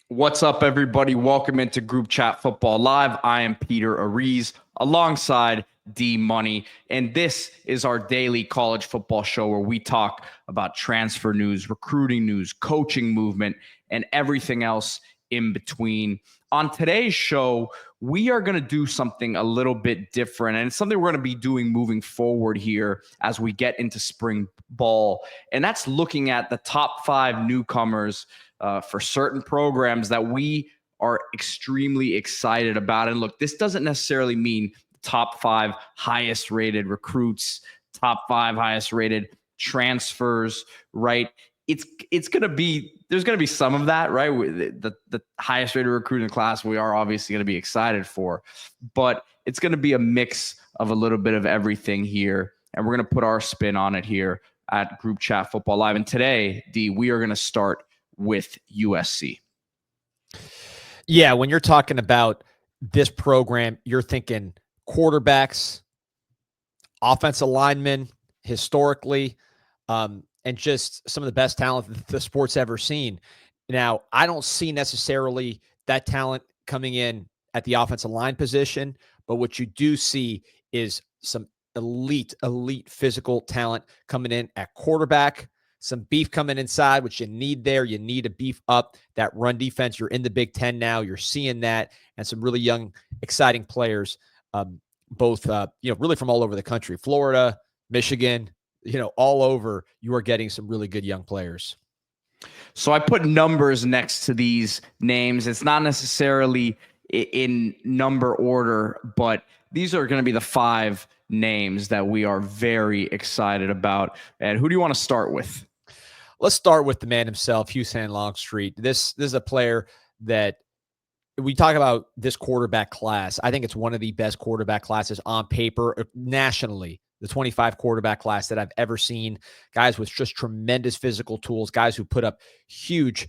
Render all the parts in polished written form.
What's up, everybody? Welcome into Group Chat Football Live. I am Peter Ariz alongside D Money, and this is our daily college football show where we talk about transfer news, recruiting news, coaching movement, and everything else in between. On today's show, we are going to do something a little bit different, and it's something we're going to be doing moving forward here as we get into spring ball, and that's looking at the top 5 newcomers for certain programs that we are extremely excited about. And look, this doesn't necessarily mean top 5 highest rated recruits, top 5 highest rated transfers, right? It's going to be, there's going to be some of that, right? The highest rated recruit in the class we are obviously going to be excited for, but it's going to be a mix of a little bit of everything here. And we're going to put our spin on it here at Group Chat Football Live. And today, D, we are going to start with USC. Yeah, when you're talking about this program, you're thinking quarterbacks, offensive linemen, historically, and just some of the best talent that the sport's ever seen. Now, I don't see necessarily that talent coming in at the offensive line position, but what you do see is some elite physical talent coming in at quarterback, some beef coming inside, which you need there. You need to beef up that run defense. You're in the Big Ten now. You're seeing that, and some really young, exciting players, both really from all over the country, Florida, Michigan, all over. You are getting some really good young players. So I put numbers next to these names. It's not necessarily in number order, but these are going to be the 5 names that we are very excited about. And who do you want to start with? Let's start with the man himself, Husan Longstreet. This is a player that we talk about this quarterback class. I think it's one of the best quarterback classes on paper nationally. The 25 quarterback class that I've ever seen. Guys with just tremendous physical tools, guys who put up huge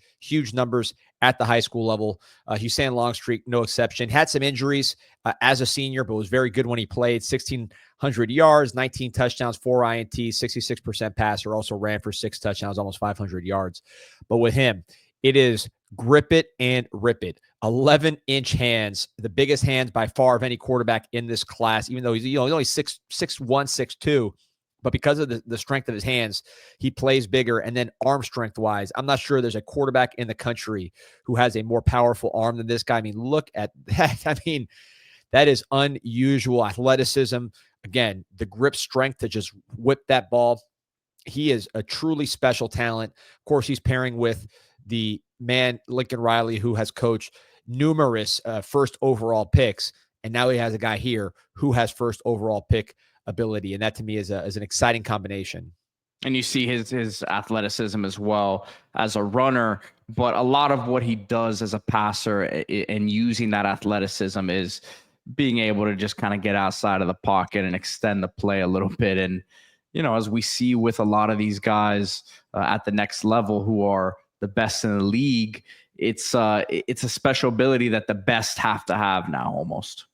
numbers at the high school level. Husan Longstreet, no exception. Had some injuries as a senior, but was very good when he played. 1,600 yards, 19 touchdowns, 4 INTs, 66% passer. Also ran for 6 touchdowns, almost 500 yards. But with him, it is grip it and rip it. 11-inch hands, the biggest hands by far of any quarterback in this class, even though he's only 6'1", 6'2", but because of the strength of his hands, he plays bigger. And then arm strength-wise, I'm not sure there's a quarterback in the country who has a more powerful arm than this guy. I mean, look at that. I mean, that is unusual athleticism. Again, the grip strength to just whip that ball. He is a truly special talent. Of course, he's pairing with the man, Lincoln Riley, who has coached numerous first overall picks. And now he has a guy here who has first overall pick ability. And that to me is an exciting combination. And you see his athleticism as well as a runner, but a lot of what he does as a passer and using that athleticism is being able to just kind of get outside of the pocket and extend the play a little bit. And, as we see with a lot of these guys at the next level who are the best in the league, it's a special ability that the best have to have now almost.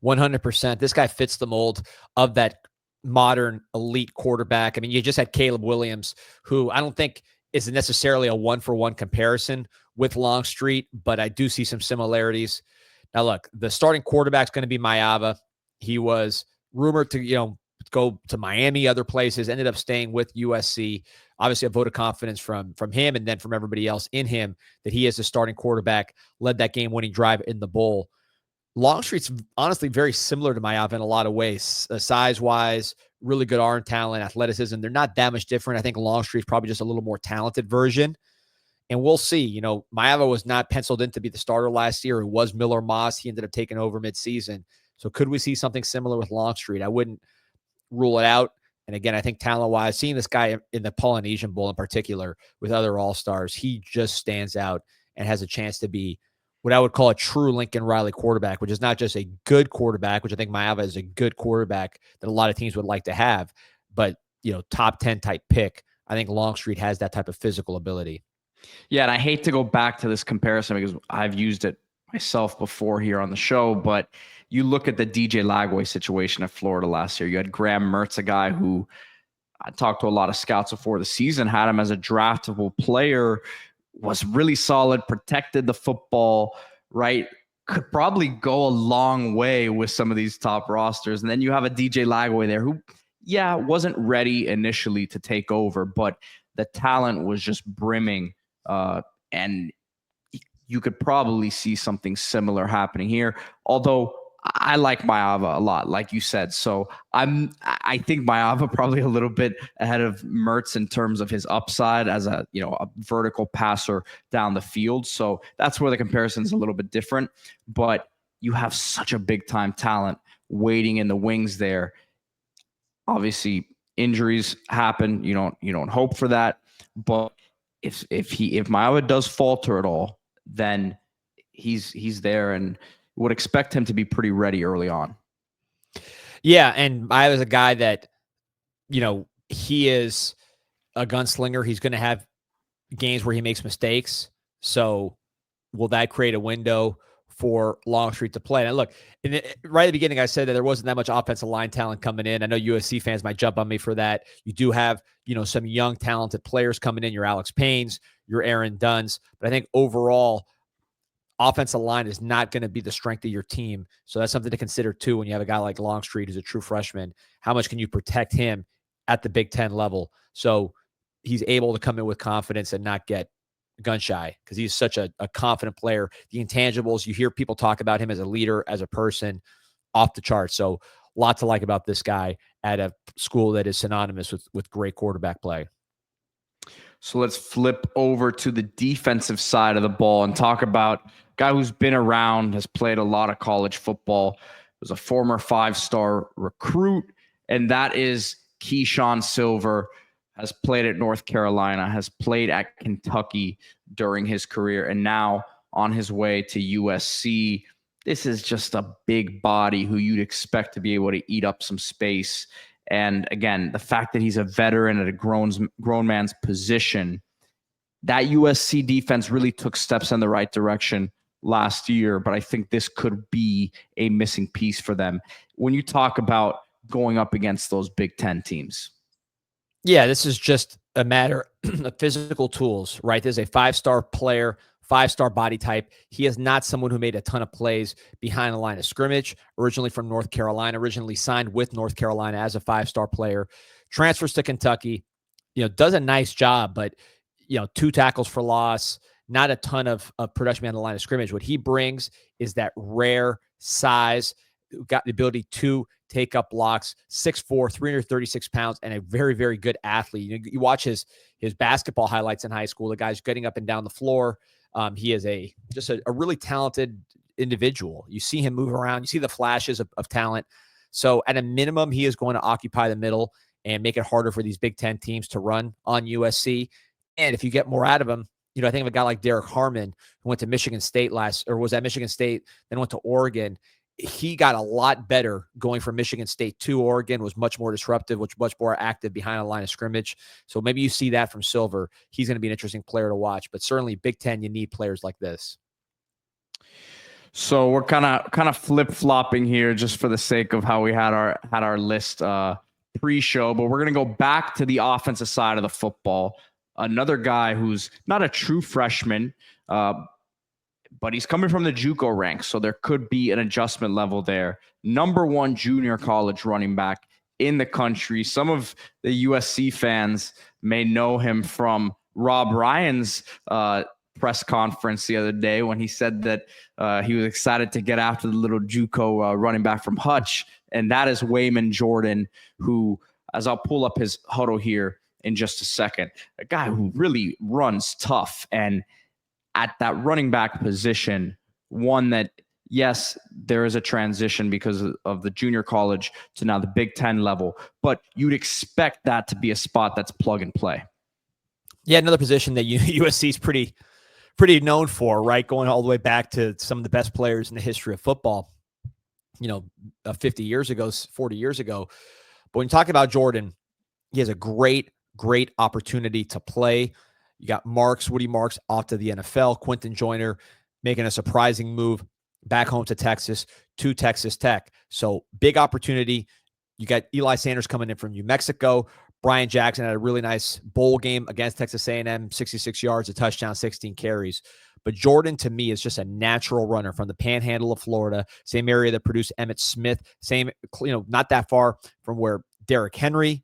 100%. This guy fits the mold of that modern elite quarterback. I mean, you just had Caleb Williams, who I don't think is necessarily a one-for-one comparison with Longstreet, but I do see some similarities. Now, look, the starting quarterback's going to be Maeva. He was rumored to, go to Miami, other places, ended up staying with USC. Obviously, a vote of confidence from him and then from everybody else in him that he is the starting quarterback, led that game-winning drive in the bowl. Longstreet's honestly very similar to Maeva in a lot of ways, size-wise, really good arm talent, athleticism. They're not that much different. I think Longstreet's probably just a little more talented version. And we'll see. Maeva was not penciled in to be the starter last year. It was Miller Moss. He ended up taking over midseason. So could we see something similar with Longstreet? I wouldn't rule it out. And again, I think talent-wise, seeing this guy in the Polynesian Bowl in particular with other All-Stars, he just stands out and has a chance to be what I would call a true Lincoln Riley quarterback, which is not just a good quarterback, which I think Maeva is a good quarterback that a lot of teams would like to have, but, top 10 type pick. I think Longstreet has that type of physical ability. Yeah, and I hate to go back to this comparison because I've used it myself before here on the show, but you look at the DJ Lagway situation at Florida last year. You had Graham Mertz, a guy who I talked to a lot of scouts before the season, had him as a draftable player was really solid, protected the football, right? Could probably go a long way with some of these top rosters. And then you have a DJ Lagway there who, yeah, wasn't ready initially to take over, but the talent was just brimming. And you could probably see something similar happening here. Although I like Maava a lot, like you said. So I think Maava probably a little bit ahead of Mertz in terms of his upside as a vertical passer down the field. So that's where the comparison is a little bit different. But you have such a big time talent waiting in the wings there. Obviously, injuries happen. You don't hope for that. But if Maava does falter at all, then he's there, and would expect him to be pretty ready early on. Yeah, and I was a guy that, he is a gunslinger. He's going to have games where he makes mistakes. So will that create a window for Longstreet to play? And look, right at the beginning, I said that there wasn't that much offensive line talent coming in. I know USC fans might jump on me for that. You do have, some young, talented players coming in. Your Alex Paynes, your Aaron Dunns. But I think overall, offensive line is not going to be the strength of your team. So that's something to consider too when you have a guy like Longstreet who's a true freshman. How much can you protect him at the Big Ten level so he's able to come in with confidence and not get gun shy, because he's such a confident player. The intangibles, you hear people talk about him as a leader, as a person, off the charts. So a lot to like about this guy at a school that is synonymous with great quarterback play. So let's flip over to the defensive side of the ball and talk about a guy who's been around, has played a lot of college football, was a former 5-star recruit, and that is Keeshawn Silver. Has played at North Carolina, has played at Kentucky during his career, and now on his way to USC. This is just a big body who you'd expect to be able to eat up some space. And again, the fact that he's a veteran at a grown man's position, that USC defense really took steps in the right direction last year, but I think this could be a missing piece for them when you talk about going up against those Big Ten teams. Yeah, this is just a matter of physical tools, right? There's a 5-star player, 5-star body type. He is not someone who made a ton of plays behind the line of scrimmage, originally from North Carolina, originally signed with North Carolina as a 5-star player, transfers to Kentucky, does a nice job, but, 2 tackles for loss, not a ton of production behind the line of scrimmage. What he brings is that rare size, got the ability to take up blocks, 6'4", 336 pounds, and a very, very good athlete. You watch his basketball highlights in high school, the guy's getting up and down the floor. He is just a really talented individual. You see him move around. You see the flashes of talent. So at a minimum, he is going to occupy the middle and make it harder for these Big Ten teams to run on USC. And if you get more out of him, I think of a guy like Derek Harmon, who went to Michigan State was at Michigan State, then went to Oregon. He got a lot better going from Michigan State to Oregon, was much more disruptive, much more active behind the line of scrimmage. So maybe you see that from Silver. He's going to be an interesting player to watch, but certainly Big Ten, you need players like this. So we're kind of flip-flopping here just for the sake of how we had our list pre-show, but we're going to go back to the offensive side of the football. Another guy who's not a true freshman, but he's coming from the JUCO ranks, so there could be an adjustment level there. Number 1 junior college running back in the country. Some of the USC fans may know him from Rob Ryan's press conference the other day when he said that he was excited to get after the little JUCO running back from Hutch, and that is Waymond Jordan, who, as I'll pull up his huddle here in just a second, a guy who really runs tough, and at that running back position, one that, yes, there is a transition because of the junior college to now the Big Ten level, but you'd expect that to be a spot that's plug and play. Yeah, another position that USC is pretty known for, right? Going all the way back to some of the best players in the history of football, 50 years ago, 40 years ago. But when you talk about Jordan, he has a great opportunity to play. You got Woody Marks off to the NFL, Quentin Joyner making a surprising move back home to Texas, to Texas Tech. So big opportunity. You got Eli Sanders coming in from New Mexico, Brian Jackson had a really nice bowl game against Texas A&M, 66 yards, a touchdown, 16 carries. But Jordan, to me, is just a natural runner from the panhandle of Florida, same area that produced Emmitt Smith, same, not that far from where Derrick Henry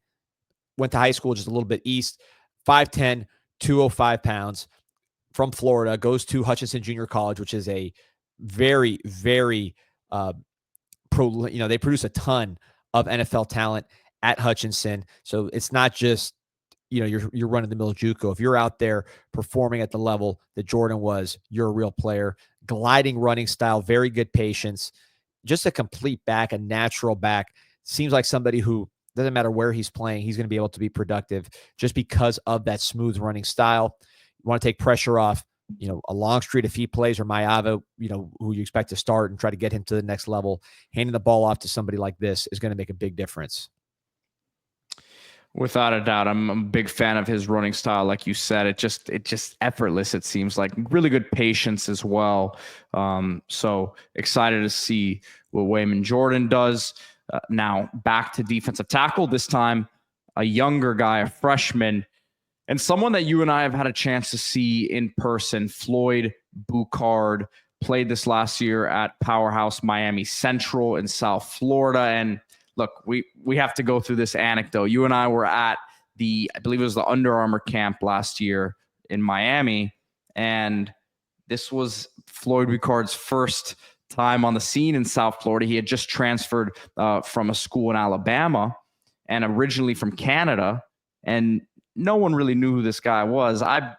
went to high school, just a little bit east. 5'10", 205 pounds, from Florida, goes to Hutchinson Junior College, which is a very, very they produce a ton of NFL talent at Hutchinson. So it's not just, you're running the mill JUCO. If you're out there performing at the level that Jordan was, you're a real player. Gliding running style, very good patience, just a complete back, a natural back. Seems like somebody who doesn't matter where he's playing, he's going to be able to be productive just because of that smooth running style. You want to take pressure off, a Longstreet if he plays, or Mayava, who you expect to start and try to get him to the next level. Handing the ball off to somebody like this is going to make a big difference. Without a doubt, I'm a big fan of his running style. Like you said, it just effortless. It seems like really good patience as well. So excited to see what Waymond Jordan does. Now back to defensive tackle. This time, a younger guy, a freshman, and someone that you and I have had a chance to see in person. Floyd Boucard played this last year at Powerhouse Miami Central in South Florida, and look, we have to go through this anecdote. You and I were at I believe it was the Under Armour camp last year in Miami, and this was Floyd Boucard's first time on the scene in South Florida. He had just transferred from a school in Alabama and originally from Canada, and no one really knew who this guy was. I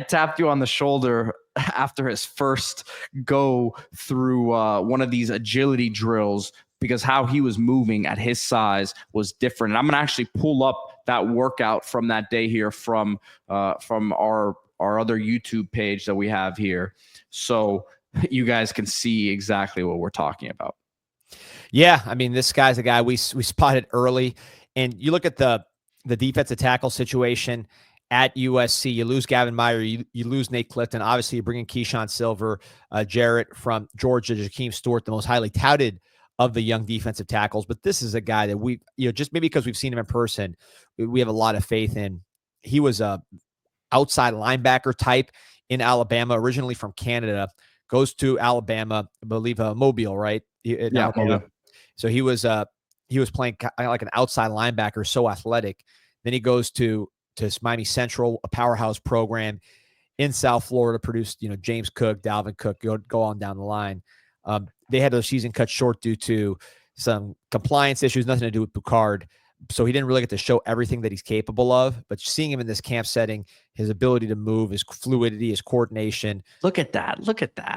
tapped you on the shoulder after his first go through one of these agility drills, because how he was moving at his size was different. And I'm going to actually pull up that workout from that day here from our other YouTube page that we have here, so you guys can see exactly what we're talking about. Yeah, I mean, this guy's a guy we spotted early. And you look at the defensive tackle situation at USC. You lose Gavin Meyer, you lose Nate Clifton. Obviously, you bring in Keeshawn Silver, Jarrett from Georgia, Jakeem Stewart, the most highly touted of the young defensive tackles. But this is a guy that we, just maybe because we've seen him in person, we have a lot of faith in. He was a outside linebacker type in Alabama, originally from Canada, goes to Alabama, I believe Mobile, right? Yeah, Mobile. So he was playing like an outside linebacker, so athletic. Then he goes to Miami Central, a powerhouse program in South Florida, produced, James Cook, Dalvin Cook, go on down the line. They had their season cut short due to some compliance issues, nothing to do with Boucard. So he didn't really get to show everything that he's capable of, but seeing him in this camp setting, his ability to move, his fluidity, his coordination. Look at that.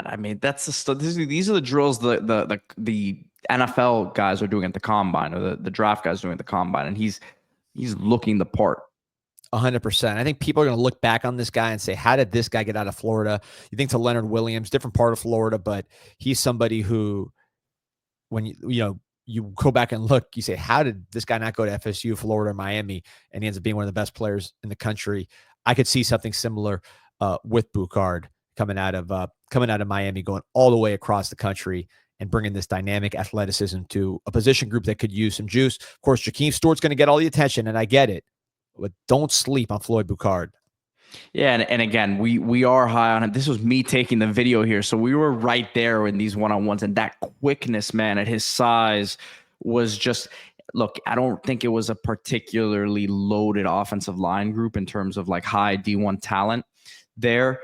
I mean, that's the stuff. These are the drills the NFL guys are doing at the combine, or the draft guys doing at the combine, and he's looking the part. 100%. I think people are going to look back on this guy and say, how did this guy get out of Florida? You think to Leonard Williams, different part of Florida, but he's somebody who, when you go back and look, you say, how did this guy not go to FSU, Florida, or Miami? And he ends up being one of the best players in the country. I could see something similar with Boucard coming out of Miami, going all the way across the country and bringing this dynamic athleticism to a position group that could use some juice. Of course, Jakeem Stewart's going to get all the attention, and I get it, but don't sleep on Floyd Boucard. Yeah, and again, we are high on him. This was me taking the video here, so we were right there in these one-on-ones, and that quickness, man, at his size was just, look, I don't think it was a particularly loaded offensive line group in terms of like high D1 talent there,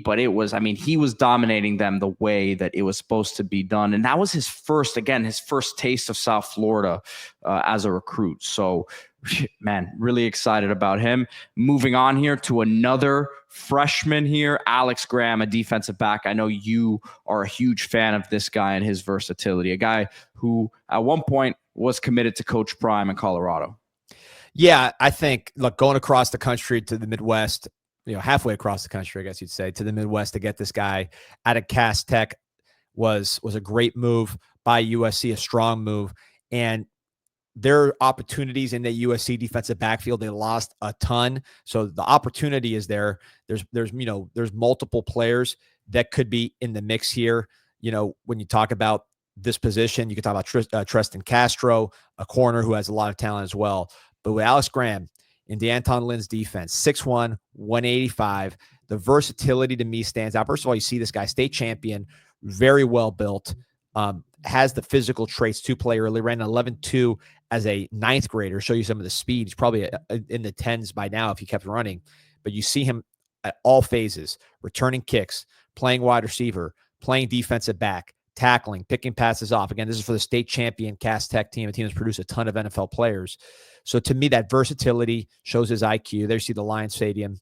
but it was, I mean, he was dominating them the way that it was supposed to be done. And that was his first taste of South Florida as a recruit. So, man, really excited about him. Moving on here to another freshman here, Alex Graham, a defensive back. I know you are a huge fan of this guy and his versatility, a guy who at one point was committed to Coach Prime in Colorado. Yeah, I think, look, going across the country to the Midwest, halfway across the country, I guess you'd say, to the Midwest to get this guy out of Cass Tech was a great move by USC, a strong move. And there are opportunities in the USC defensive backfield. They lost a ton. So the opportunity is there. There's multiple players that could be in the mix here. When you talk about this position, you can talk about Tristan Castro, a corner who has a lot of talent as well. But with Alex Graham and DeAnton Lynn's defense, 6'1", 185, the versatility to me stands out. First of all, you see this guy, state champion, very well built, has the physical traits to play early, ran 11.2 as a ninth grader, show you some of the speed. He's probably in the 10s by now if he kept running. But you see him at all phases, returning kicks, playing wide receiver, playing defensive back, tackling, picking passes off. Again, this is for the state champion Cass Tech team, a team that's produced a ton of NFL players. So to me, that versatility shows his IQ. There you see the Lions Stadium.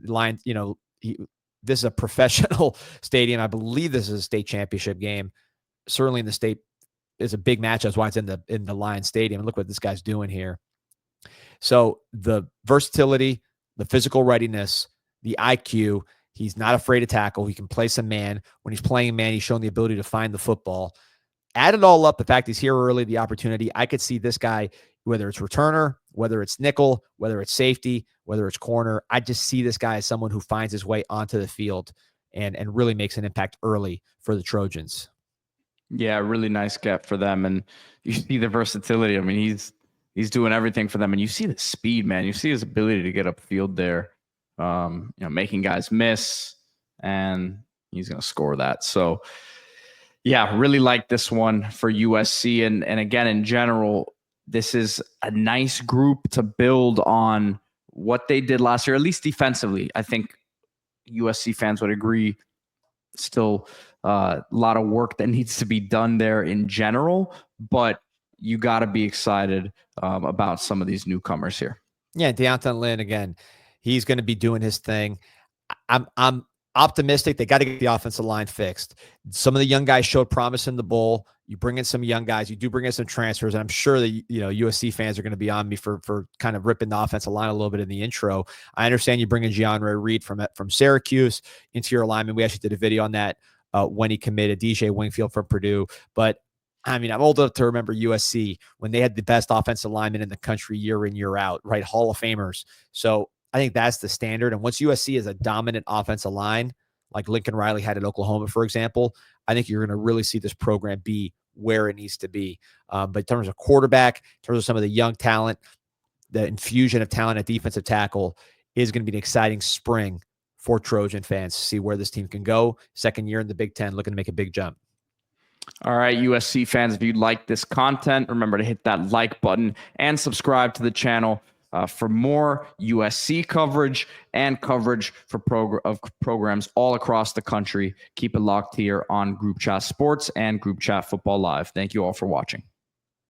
Lions, this is a professional stadium. I believe this is a state championship game. Certainly in the state is a big match. That's why it's in the Lions Stadium. And look what this guy's doing here. So the versatility, the physical readiness, the IQ, he's not afraid to tackle. He can play some man. When he's playing man, he's shown the ability to find the football. Add it all up, the fact he's here early, the opportunity. I could see this guy, whether it's returner, whether it's nickel, whether it's safety, whether it's corner. I just see this guy as someone who finds his way onto the field and really makes an impact early for the Trojans. Yeah, really nice get for them. And you see the versatility. I mean, he's doing everything for them. And you see the speed, man. You see his ability to get upfield there, making guys miss, and he's going to score that. So, yeah, really like this one for USC. And again, in general, this is a nice group to build on what they did last year, at least defensively. I think USC fans would agree. Still a lot of work that needs to be done there in general, but you got to be excited about some of these newcomers here. Yeah, DeAnton Lynn, again, he's going to be doing his thing. I'm optimistic. They got to get the offensive line fixed. Some of the young guys showed promise in the bowl. You bring in some young guys. You do bring in some transfers. And I'm sure that USC fans are going to be on me for kind of ripping the offensive line a little bit in the intro. I understand you bring in Jeanre Reed from Syracuse, interior lineman. We actually did a video on that when he committed. DJ Wingfield from Purdue. But I mean, I'm old enough to remember USC when they had the best offensive linemen in the country year in, year out, right? Hall of Famers. So I think that's the standard. And once USC is a dominant offensive line, like Lincoln Riley had at Oklahoma, for example, I think you're going to really see this program be where it needs to be. But in terms of quarterback, in terms of some of the young talent, the infusion of talent at defensive tackle is going to be an exciting spring for Trojan fans to see where this team can go. Second year in the Big Ten, looking to make a big jump. All right, USC fans, if you like this content, remember to hit that like button and subscribe to the channel for more USC coverage and coverage for programs all across the country. Keep it locked here on Group Chat Sports and Group Chat Football Live. Thank you all for watching.